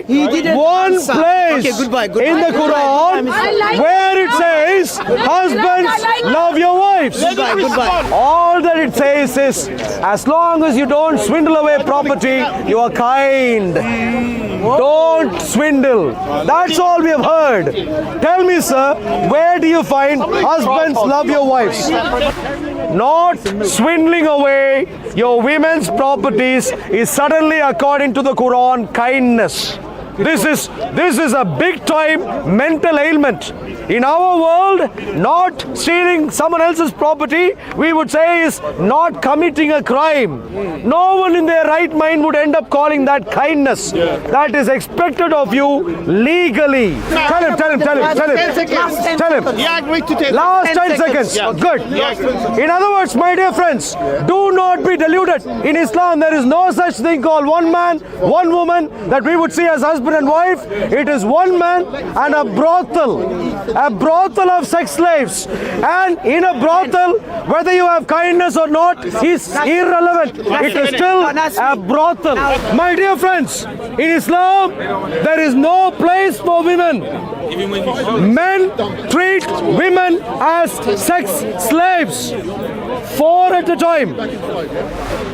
He didn't one answer. place Okay, goodbye. in the Quran where it says, husbands, love your wives. Goodbye. All that it says is, as long as you don't swindle away property, you are kind. Don't swindle. That's all we have heard. Tell me, sir, where do you find husbands love your wives? Not swindling away your women's properties is suddenly, according to the Quran, kindness. This is a big time mental ailment. In our world, not stealing someone else's property, we would say, is not committing a crime. No one in their right mind would end up calling that kindness. That is expected of you legally. Tell him. He agreed to take Last 10 seconds. Good. In other words, my dear friends, do not be deluded. In Islam, there is no such thing called one man, one woman that we would see as husband and wife. It is one man and a brothel of sex slaves. And in a brothel, whether you have kindness or not is irrelevant. It is still a brothel. My dear friends, in Islam, there is no place for women. Men treat women as sex slaves. 4 at a time.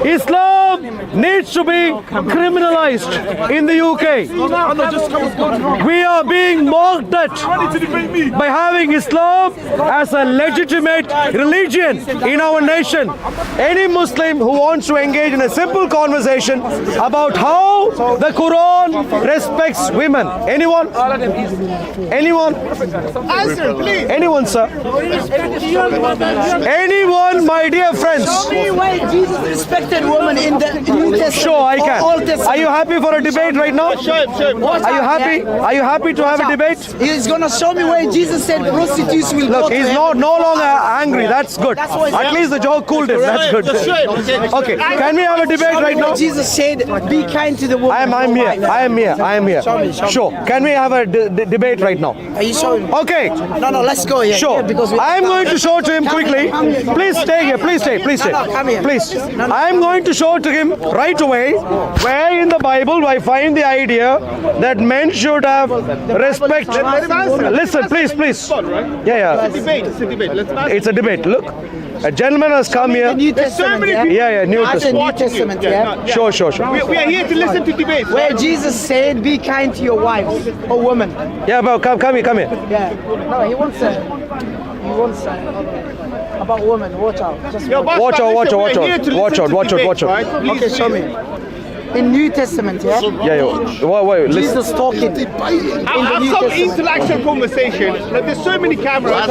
Islam needs to be criminalized in the UK. We are being mocked at by having Islam as a legitimate religion in our nation. Any Muslim who wants to engage in a simple conversation about how the Quran respects women. Anyone? Anyone? Answer, please. Anyone, sir? Anyone, my dear friends? Show me where Jesus respected women in the New Testament. Sure, I or Old can. Testament. Are you happy for a debate right now? Show him. Are you happy? Are you happy to have a debate? He's gonna show me where Jesus said prostitutes will go Look, to he's heaven. no longer angry. That's good. That's what- At least the joke cooled him. That's good. Just show him. Okay, can we have a debate Show me right where now? Jesus said, "Be kind to the woman." I'm here. I am here. Show me. Sure. Can we have a debate right now? Are you showing? Okay. No, let's go here. Sure. Because I'm going to show to him quickly. Please stay here. Please stay. No, come here. Please. I'm going to show to him right away where in the Bible I find the idea that men should have respect. Listen, please. Yeah. It's a debate. Let's answer. It's a debate. Look, a gentleman has come The here. New Testament. many yeah? people- Yeah, New As a Testament. New Testament, yeah. Sure. We are here to listen to debates. Where Jesus said, "Be kind to your wives or women." Yeah, but come here. Yeah. No, he wants about women. Watch out. Just watch. Watch out. Okay, show me. In New Testament, yeah. Wait, listen. Jesus talking in the Have New some Testament. intellectual conversation. Like, there's so many cameras.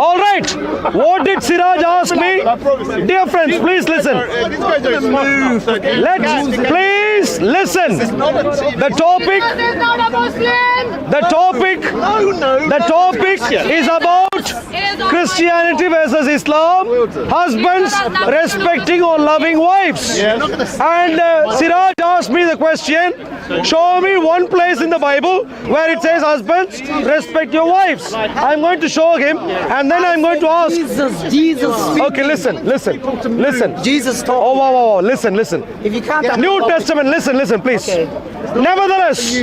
All right. What did Siraj ask me? Dear friends, please listen. These guys are smooth. Let's please listen. The topic is about Christianity versus Islam. Husbands respecting or loving wives. And Siraj asked me the question, show me one place in the Bible where it says husbands respect your wives. I'm going to show him and then I'm going to ask. Jesus speaking. Okay, listen. Jesus talking. Oh, wow. Listen. If you can't, New Testament, listen, please. Okay. Nevertheless,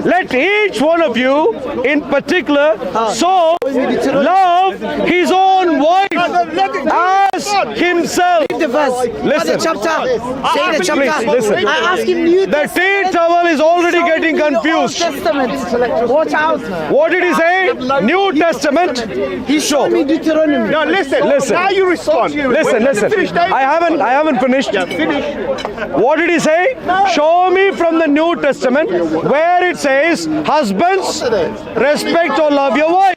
let each one of you in particular so love his own wife as himself. the verse. Listen. The chapter. Say the chapter. Please, listen. I ask him New The tea towel is already getting confused. Testament. Watch out. What did he say? New Testament. He showed me Deuteronomy. No, listen. Now you respond. Listen. I haven't finished. What did he say? Show me from the New Testament where it says husbands respect or love your wives.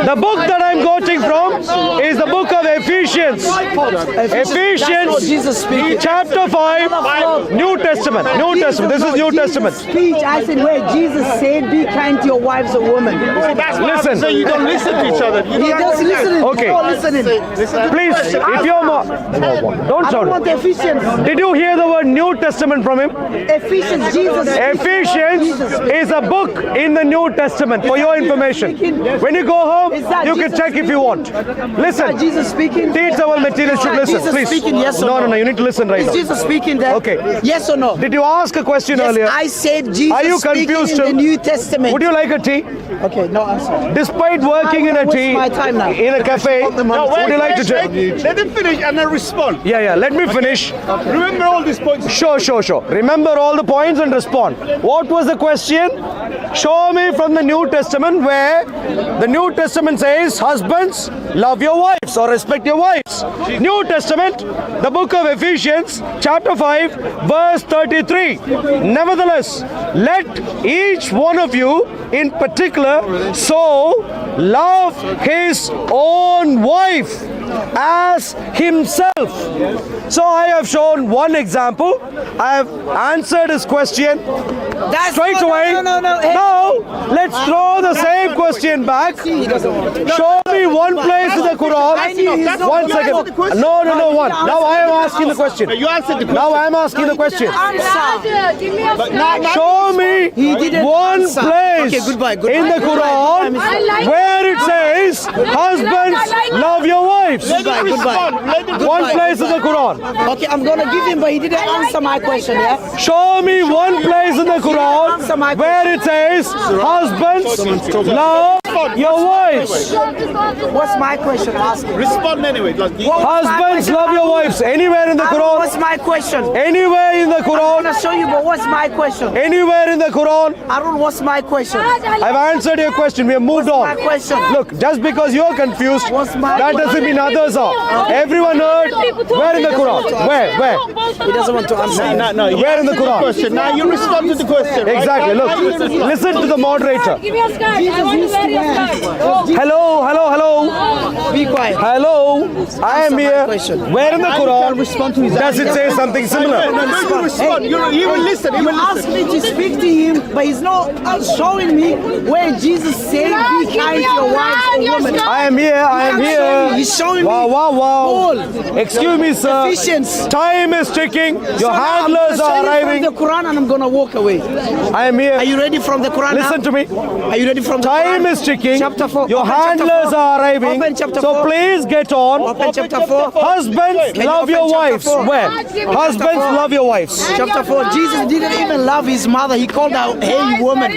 The book that I'm quoting from is the book of Ephesians. Ephesians Jesus speaking. chapter 5, New Testament. This is New Testament. Speech, I said where Jesus said, "Be kind to your wives or women." Listen. So you don't listen to each other. He does listening. Okay. Oh, listening. Please, if you're don't I don't want shout. Ephesians. Did you hear the word New Testament from him? Ephesians, Jesus. Ephesians is a book in the New Testament for your information. When you go home, you can check if you want. Listen, Jesus speaking? Teachable material should listen, Jesus please. speaking, yes or No, no? you need to listen right Is now. Jesus speaking there? Okay. Yes or no? Did you ask a question Yes, earlier? I said Jesus Are you speaking confused, in the Tim? New Testament. Would you like a tea? Okay, no answer. Despite working in a waste tea, my time now. in a cafe, would you like to check? Let him finish and then respond. Yeah, let me finish. Remember all these points. Sure. Remember all the points and respond. What was the question? Show me from the New Testament where the New Testament says, husbands, love your wives or respect your wives. New Testament, the book of Ephesians, chapter 5, verse 33. Nevertheless, let each one of you in particular so love his own wife as himself. So I have shown one example. I have answered his question straight away. No. Hey. Now let's throw the same question back. Show me one place in the Quran. 1 second. No, one. Now I am asking the question. You answered the question. Now I am asking the question. Answer. Show me He didn't one answer. place Okay, goodbye. in the Quran where it says, husbands, love your wives. Goodbye. One place in the Quran. Okay, I'm gonna give him, but he didn't answer my question, yeah? Show me one place in the Quran where it says, husbands, love your wives. What's my question? Ask him. Respond anyway. What was my Husbands, question? love your wives. Anywhere in the Aaron, what's Quran. my question? Anywhere in the I'm Quran. gonna show you, but what's my question? Anywhere in the Quran. Aaron, what's my question? I've answered your question. We have moved on. my question? Look, just because you're confused, What's my that doesn't mean others are. Everyone heard. Where in the Quran? Where? He doesn't want to answer. No. Where in the Quran? Question. Now you respond to the question. right? Exactly. Look, listen to the moderator. Give me a scarf. I want to wear your scarf. Hello. Be quiet. Hello. I am here. question. Where in the Now you can respond to Quran his does it say something similar? No, you respond. He will listen. He You will asked listen. me to speak to him, but he's not showing me where Jesus said, be kind to your wives or women. I am here. He's showing me Wow. all. Excuse me, sir. Ephesians. Time is ticking. Your I'm handlers gonna are show you arriving. from the Quran and I'm gonna walk away. I am here. Are you ready from the Quran Listen now? to me. Are you ready from the Time Quran? is ticking. Chapter 4. Your Open chapter handlers 4. are arriving. Open chapter So 4. please get on. Open chapter 4. Husbands, Can you love open your chapter wives. 4? Where? Husbands, love your wives. Chapter 4. Jesus didn't even love his mother. He called her, hey, woman.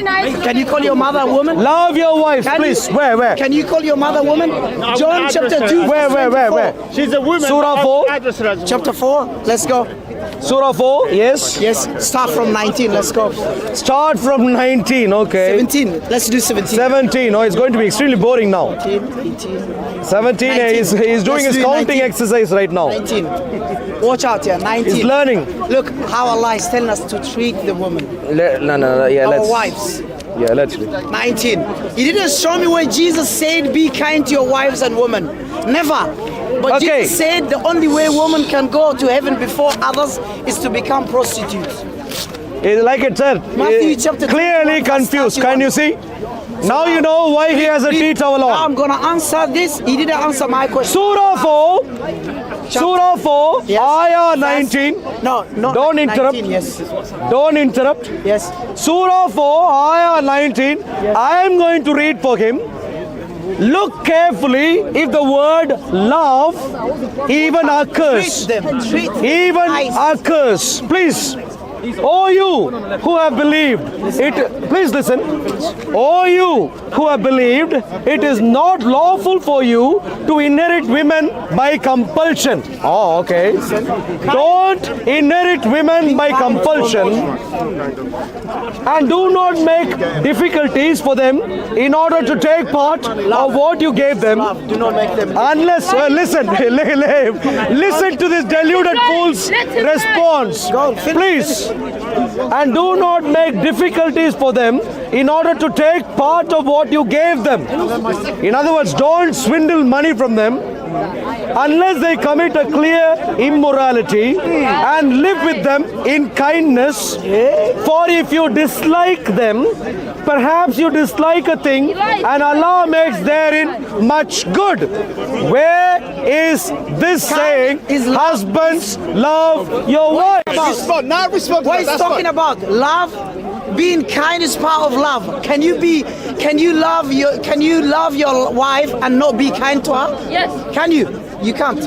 Can you call your mother a woman? Love your wives, Can please. you- Where? Can you call your mother a woman? John chapter 2. Where? verse 24. She's a woman. Surah 4. Address her as a Chapter 4. Let's go. Surah 4, yes. Yes. Start from 19. Let's go. Start from 19, okay. 17. Let's do 17. 17, oh, it's going to be extremely boring now. 18, 18, 17, 19. he's doing Let's his do counting 19. exercise right now. 19. Watch out here. 19. He's learning. Look how Allah is telling us to treat the woman. No, yeah, Our let's. wives. Yeah, let's. 19. He didn't show me where Jesus said, be kind to your wives and women. Never. But Okay. Jesus said the only way woman can go to heaven before others is to become prostitutes. Like it said, Matthew chapter clearly 21, confused. verse Can you see? Now you know why he has a tea towel Now on. I'm gonna answer this. He didn't answer my question. Surah 4, Surah 4, Yes. Ayah 19. No, Don't 19, interrupt. Yes. Don't interrupt. Yes. Surah 4, Ayah 19. I am going to read for him. Look carefully if the word love even Treat occurs. them. Treat Even nice. occurs. Please. Oh, you who have believed it, please listen. Oh, you who have believed it is not lawful for you to inherit women by compulsion. Oh, okay. Don't inherit women by compulsion, and do not make difficulties for them in order to take part of what you gave them. Do not make them. Unless, listen to this deluded fool's response. Go, finish, Please. And do not make difficulties for them in order to take part of what you gave them. In other words, don't swindle money from them unless they commit a clear immorality, and live with them in kindness. For if you dislike them, perhaps you dislike a thing, and Allah makes therein much good. Where is this saying, husbands, love your wives? Respond. Now respond to What that. he's That's talking fine. about? Love. Being kind is part of love. Can you be Can you love your wife and not be kind to her? Yes. Can you? You can't.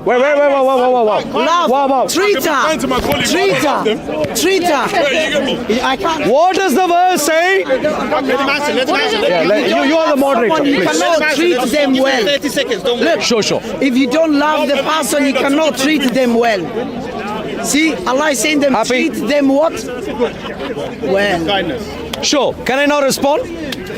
Wait. Love. Wow. Treat her. kind to my colleagues. Treat I love them. her. Treat her. You get me? I can't. What does the verse say? Let him answer. Let him answer. You are the moderator, Someone, you please. cannot treat them well. 30 seconds. Don't Look, Sure. if you don't love the person, you cannot treat them well. See, Allah is saying them, Happy? treat them what? Well. kindness. Sure. Can I now respond?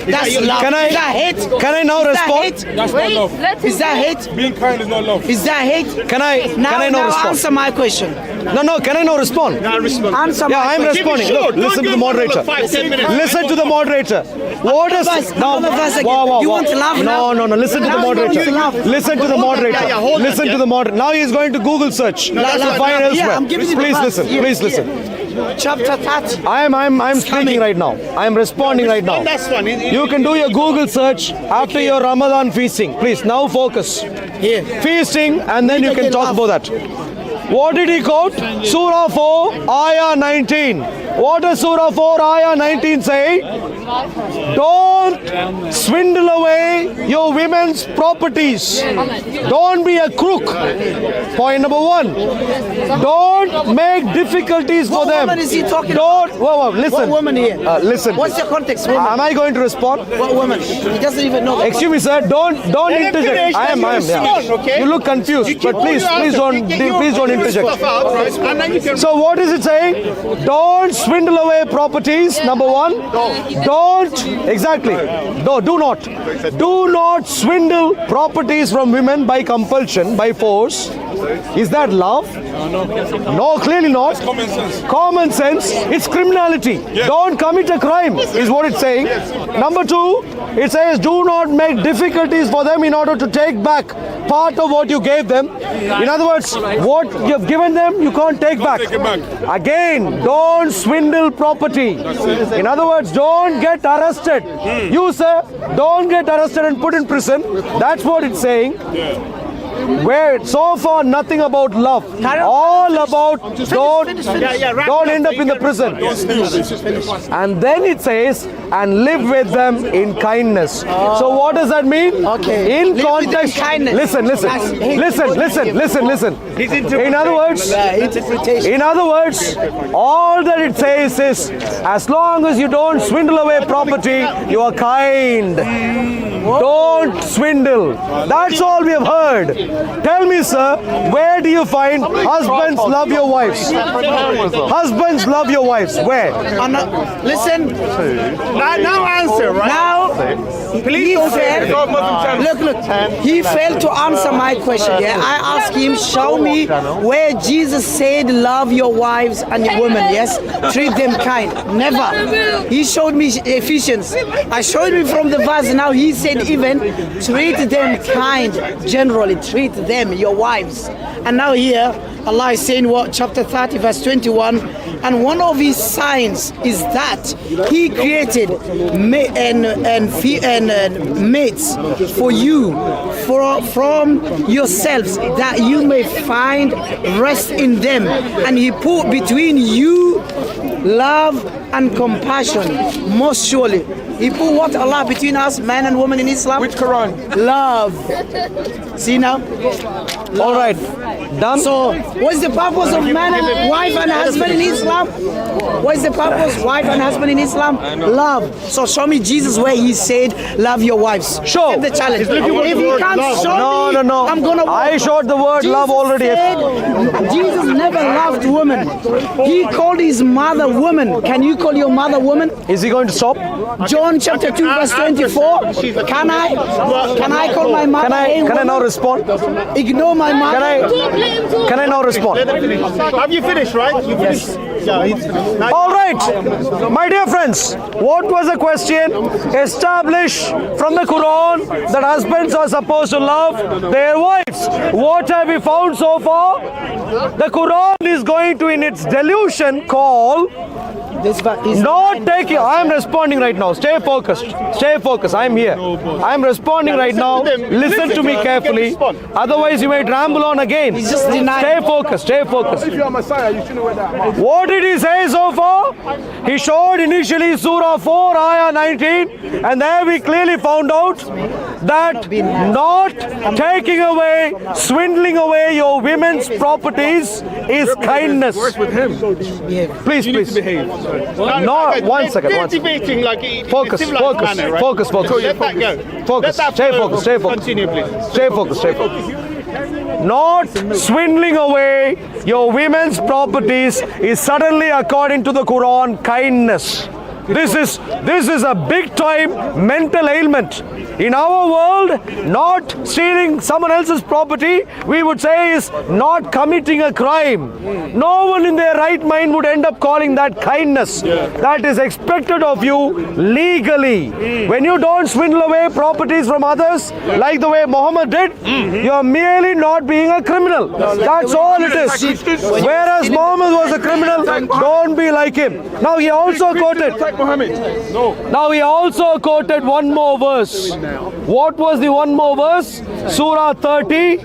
That's love. Can I- Is that hate? Can I now Is that respond? hate? That's not love. Let Is that hate? Being kind is not love. Is that hate? Can I now respond? Answer my question. No, can I now respond? Now respond. Answer Yeah, my I'm question. responding. Keep it Look, short. listen to Don't the give moderator. 5-10 minutes. Listen to the moderator. What is Another verse again. You want to laugh now? No. Listen to Now the you want moderator. to laugh. Listen to the moderator. Yeah, hold Listen that, to the moderator. Now he is going to Google search. that's to right. find Yeah, elsewhere. I'm giving you the Please verse. listen. Here, Please here. listen. Chapter 30. I'm speaking right now. I am responding right now. That's fine. You can do your Google search after your Ramadan feasting. Please now focus. Here. Feasting, and then you can talk about that. What did he quote? Surah 4, Ayah 19. What does Surah 4, Ayah 19 say? Don't swindle away your women's properties. Don't be a crook. Point number 1. Don't make difficulties for What them. woman is he talking Don't. Whoa, listen. What woman here? Listen. What's your context? Woman. Am I going to respond? What woman? He doesn't even know. Excuse me, sir. Don't Let him interject. finish, I am. then you Yeah. respond, okay? You look confused, but please don't interject. And then you can. So what is it saying? Don't swindle away properties. Number 1. Don't exactly. No, do not swindle properties from women by compulsion, by force. Is that love? No, clearly not. Common sense. It's criminality. Don't commit a crime, is what it's saying. Number 2, it says do not make difficulties for them in order to take back part of what you gave them. In other words, what you've given them, you can't take back. Again, don't swindle property. In other words, don't get arrested. You, sir, don't get arrested and put in prison. That's what it's saying. Where so far nothing about love, all about don't end up in the prison. And then it says, and live with them in kindness. So what does that mean? Okay. In Live with them in context, kindness. listen. In other words, Interpretation. in other words, all that it says is, as long as you don't swindle away property, you are kind. Don't swindle. That's all we have heard. Tell me, sir, where do you find husbands love your wives? Husbands love your wives. Where? Listen. Now answer, right? Now, he failed. Look. He failed to answer my question. Yeah, I asked him, show me where Jesus said, love your wives and your women. Yes, treat them kind. Never. He showed me Ephesians. I showed him from the verse. Now he said, even treat them kind. Generally, treat them, your wives. And now here, Allah is saying what? Chapter 30, verse 21. And one of his signs is that he created mates for you, from yourselves, that you may find rest in them. And he put between you love and compassion. Most surely. He put what, Allah, between us, man and woman in Islam? Which Quran? Love. See now? All right. Done. So, what's the purpose of man and wife and husband in Islam? What's the purpose, wife and husband in Islam? Love. So show me Jesus where he said, love your wives. Show. Accept the challenge. If you can't show me, No. I'm gonna walk. I showed the word Jesus love already. said Jesus never loved women. He called his mother woman. Can you call your mother woman? Is he going to stop? John chapter 2 verse 24. Can I call my mother a Can I now woman? respond? Ignore my mother. Can I now respond? Have you finished, right? You finished. Yeah. All right, my dear friends, what was the question? Establish from the Quran that husbands are supposed to love their wives. What have we found so far? The Quran is going to, in its delusion, call This is Not taking. I am responding right now. Stay focused. Stay focused. I am here. I am responding right now. Listen to me carefully. Otherwise, you may ramble on again. He's just denying. Stay focused. Stay focused. If you're Messiah, you shouldn't wear that mask. What did he say so far? He showed initially Surah 4, Ayah 19, and there we clearly found out that not taking away, swindling away your women's properties is kindness. With him. Please, You need to please. behave. No, one second, They're one second. debating like in a Focus, civilized focus, manner, right? focus, focus. Let that go. Focus, Let that stay flow. focused, stay focused. Continue, please. Stay focused, stay focused. Not swindling away your women's properties is suddenly, according to the Quran, kindness. This is a big time mental ailment. In our world, not stealing someone else's property, we would say, is not committing a crime. No one in their right mind would end up calling that kindness. That is expected of you legally. When you don't swindle away properties from others, like the way Muhammad did, you are merely not being a criminal. That's all it is. Whereas Muhammad was a criminal, don't be like him. Now he also quoted. Now he also quoted one more verse. What was the one more verse? Surah 30,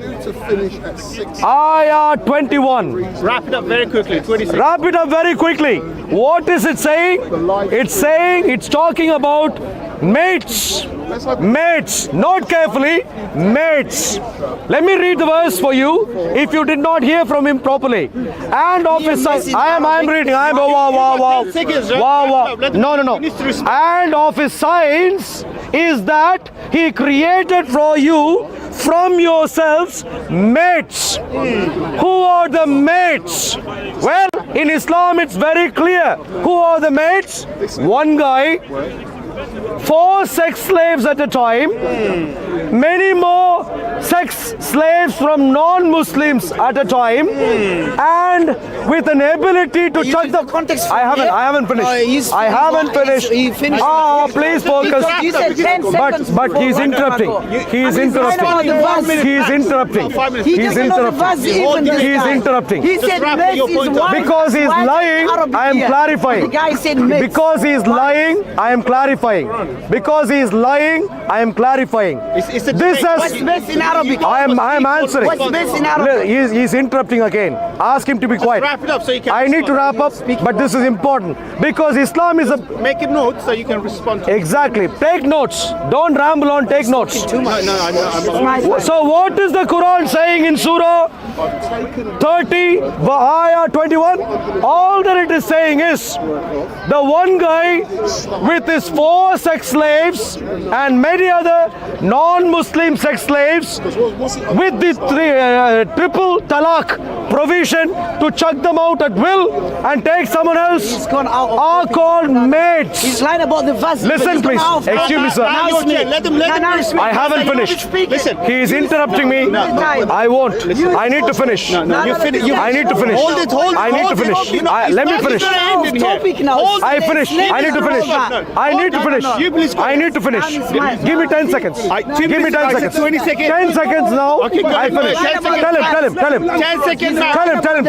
Ayah 21. Wrap it up very quickly. 26. Wrap it up very quickly. What is it saying? It's talking about mates. Mates. Note carefully. Mates. Let me read the verse for you if you did not hear from him properly. And of his signs. I am reading. I am wow. No. And of his signs is that he created for you from yourselves mates. Who are the mates? Well, in Islam it's very clear. Who are the mates? One guy, 4 sex slaves at a time, many more sex slaves from non-Muslims at a time, and with an ability to chuck the context. I haven't finished. I haven't finished. He finished. Please focus. You said 10 seconds But he's before. interrupting. He's interrupting. He's interrupting. He He's doesn't know the verse interrupting. even this He's time. interrupting. He said wrap mates your is point up. one. Because he's Why is lying, Arabic I am here? clarifying. The guy said mates. Because he is lying, I am clarifying. Because he is lying, I am clarifying. It's a This debate. What's has. mates in Arabic? I am answering. What's mates in Arabic? He's interrupting again. Ask him to be quiet. Wrap it up so you can. I need to wrap up, but this is important because Islam is a. Make a note so you can respond. Exactly. Take notes. Don't ramble on. Take notes. Too much. No, I'm So what is the Quran saying in Surah 30, Ayah 21? All that it is saying is the one guy with his 4 sex slaves and many other non-Muslim sex slaves with the triple talaq provision to chuck them out at will and take someone else He's gone out of are topic. called mates. He's lying about the verse. Listen, please. Excuse me, sir. Now it's me. Let him finish. I haven't finished. Listen. He is interrupting me. I won't. I need to finish. You finish. I need to finish. Hold it. I need to finish. Let me finish. Topic now. I finish. I need to finish. I need to finish. You please. I need to finish. Give me 10 seconds. Give me 10 seconds. 20 seconds. 10 seconds now. Okay, go I ahead, go finish. ahead. 10 Tell him. 10 seconds now. Tell him. 10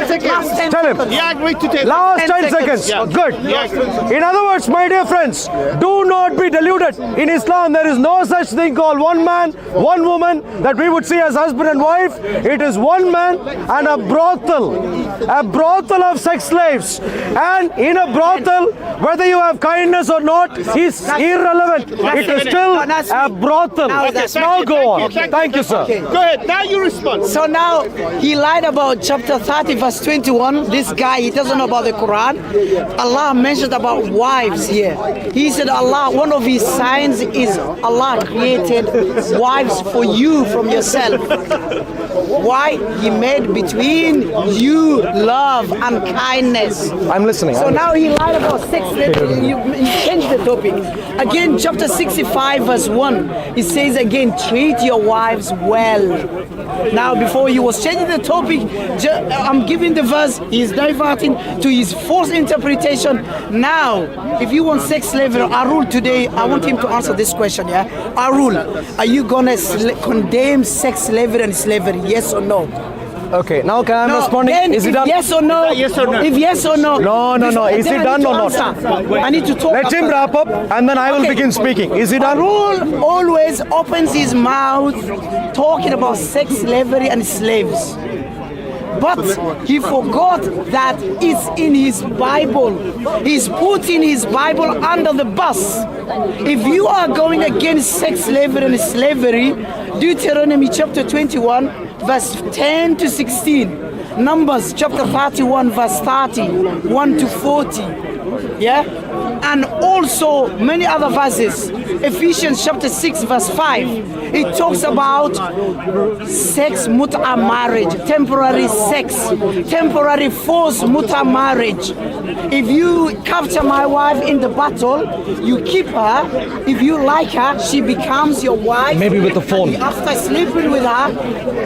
seconds. Tell him. You agreed to 10 Last 10 seconds. Yeah. Good. Yeah. In other words, my dear friends, do not be deluded. In Islam, there is no such thing called one man, one woman that we would see as husband and wife. It is one man and a brothel of sex slaves. And in a brothel, whether you have kindness or not is irrelevant. It is still a brothel. Now go on. Thank you, sir. Go ahead. Now you respond. So now he lied about chapter 30 verse 21. This guy, he doesn't know about the Quran. Allah mentioned about wives here. He said Allah, one of his signs is Allah created wives for you from yourself. Why? He made between you love and kindness. I'm listening. So now he lied about sex. You changed the topic. Again, chapter 65 verse 1. It says again, treat your wives well. Now before he was changing the topic, I'm giving the verse, he's diverting to his false interpretation. Now, if you want sex slavery, Arul today, I want him to answer this question, yeah? Arul, are you gonna condemn sex slavery and slavery, yes or no? Okay, now can I No, responding? then Is it if done? yes or no? Yes or no? If yes or no? No. Is then it I done need or to not? answer. I need to talk. Let him after. wrap up and then I will Okay. begin speaking. Is he done? Arul always opens his mouth talking about sex slavery and slaves. But he forgot that it's in his Bible. He's putting his Bible under the bus. If you are going against sex slavery and slavery, Deuteronomy chapter 21, verse 10 to 16. Numbers chapter 31, verse 30, 1 to 40. Yeah? And also many other verses. Ephesians chapter 6, verse 5. It talks about sex mut'a marriage, temporary sex, temporary forced mut'a marriage. If you capture my wife in the battle, you keep her. If you like her, she becomes your wife. Maybe with the phone. And after sleeping with her,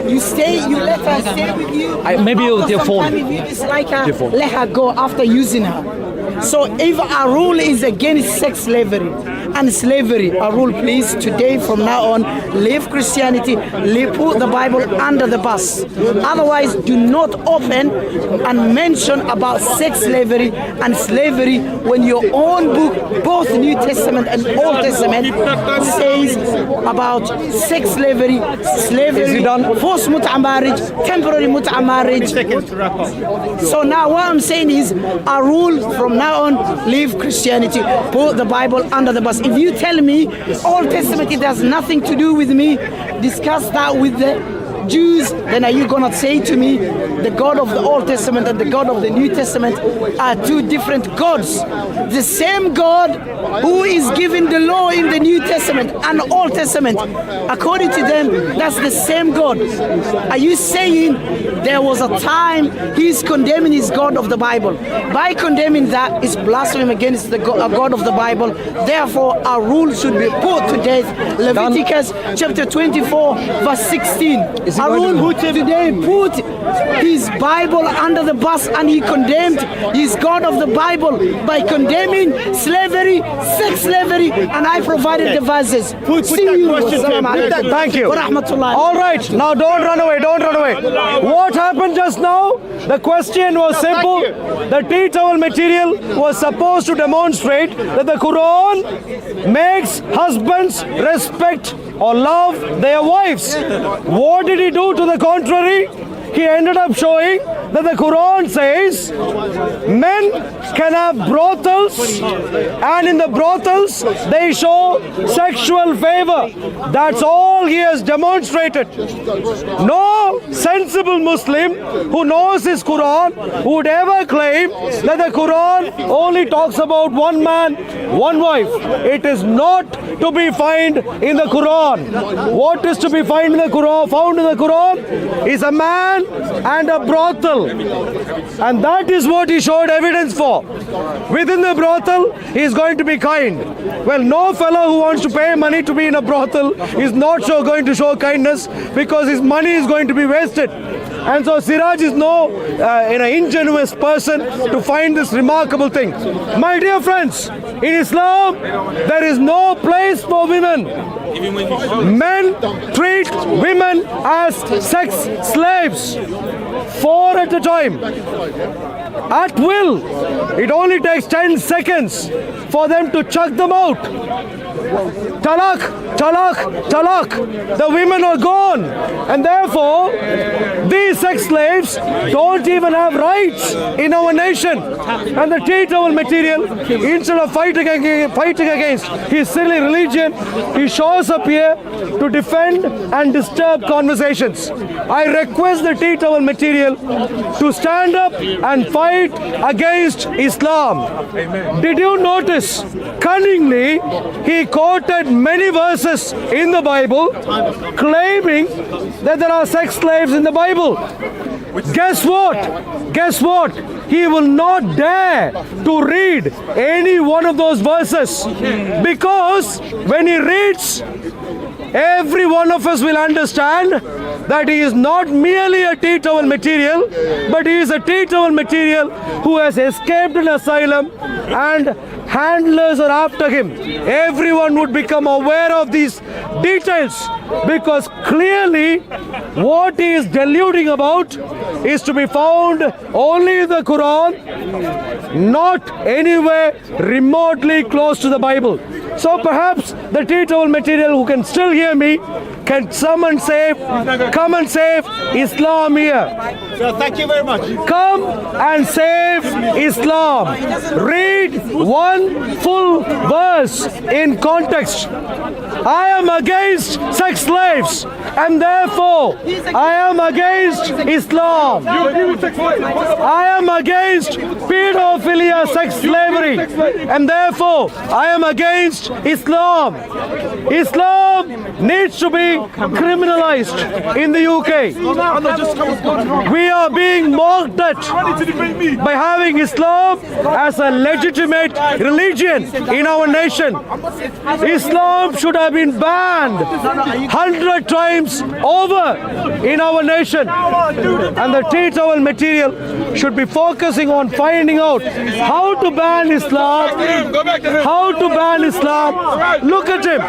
you let her stay with you. Maybe After with your some phone. time, if you dislike her, Your phone. let her go after using her. So if a rule is against sex slavery and slavery, a rule please today from now on, leave Christianity, put the Bible under the bus. Otherwise, do not open and mention about sex slavery and slavery when your own book, both New Testament and Old Testament, says about sex slavery, slavery, forced mut'a marriage, temporary mut'a marriage. Seconds to wrap up. So now what I'm saying is a rule from now on, leave Christianity, put the Bible under the bus. If you tell me Old Testament, it has nothing to do with me, discuss that with the Jews, then are you gonna say to me the God of the Old Testament and the God of the New Testament are two different gods? The same God who is giving the law in the New Testament and Old Testament, according to them, that's the same God. Are you saying there was a time he's condemning his God of the Bible? By condemning that, is blasphemy against the God of the Bible. Therefore, our rule should be put to death. Leviticus chapter 24, verse 16. Arun today put his Bible under the bus and he condemned his God of the Bible by condemning slavery, sex slavery, and I provided the verses. See you. Thank you. Wa rahmatullah. All right, now don't run away. What happened just now? The question was simple. The tea towel material was supposed to demonstrate that the Quran makes husbands respect or love their wives. What did he do to the contrary? He ended up showing that the Quran says men can have brothels, and in the brothels they show sexual favor. That's all he has demonstrated. No sensible Muslim who knows his Quran would ever claim that the Quran only talks about one man, one wife. It is not to be found in the Quran. What is to be found in the Quran is a man and a brothel, and that is what he showed evidence for. Within the brothel, he is going to be kind. Well, no fellow who wants to pay money to be in a brothel is not going to show kindness, because his money is going to be wasted. And so Siraj is no ingenuous person to find this remarkable thing. My dear friends, in Islam, there is no place for women. Men treat women as sex slaves, 4 at a time, at will. It only takes 10 seconds for them to chuck them out. Talak, talak, talak. The women are gone, and therefore these sex slaves don't even have rights in our nation. And the tea towel material, instead of fighting against his silly religion, he shows up here to defend and disturb conversations. I request the tea towel material to stand up and fight against Islam. Did you notice? Cunningly, he quoted many verses in the Bible claiming that there are sex slaves in the Bible. Guess what? He will not dare to read any one of those verses, because when he reads, every one of us will understand that he is not merely a tea towel material, but he is a tea towel material who has escaped an asylum and handlers are after him. Everyone would become aware of these details, because clearly what he is deluding about is to be found only in the Quran, not anywhere remotely close to the Bible. So perhaps the teachable material who can still hear me can come and save Islam here. So thank you very much. Come and save Islam. Read one full verse in context. I am against sex slaves, and therefore I am against Islam. I am against pedophilia, sex slavery, and therefore I am against Islam. Islam needs to be criminalized in the UK. We are being mocked at by having Islam as a legitimate religion in our nation. Islam should have been banned 100 times over in our nation. And the teachable material should be focusing on finding out how to ban Islam. How to ban Islam. Look at him.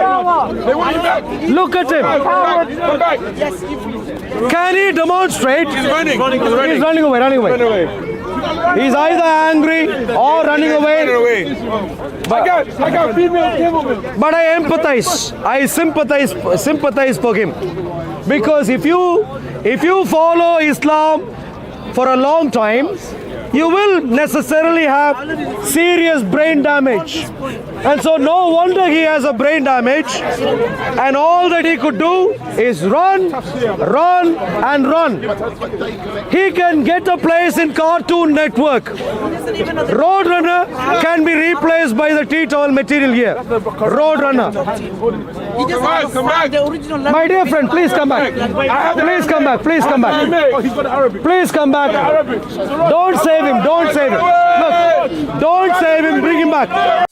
Look at him. Can he demonstrate? He's running away. He's either angry or running away. But I empathize. I sympathize for him. Because if you follow Islam for a long time, you will necessarily have serious brain damage. And so no wonder he has a brain damage, and all that he could do is run. He can get a place in Cartoon Network. Roadrunner can be replaced by the teachable material here. Roadrunner. My dear friend, please come back. Please come back. Please come back. Please come back. Don't save him. Don't save him. Look, don't save him. Bring him back.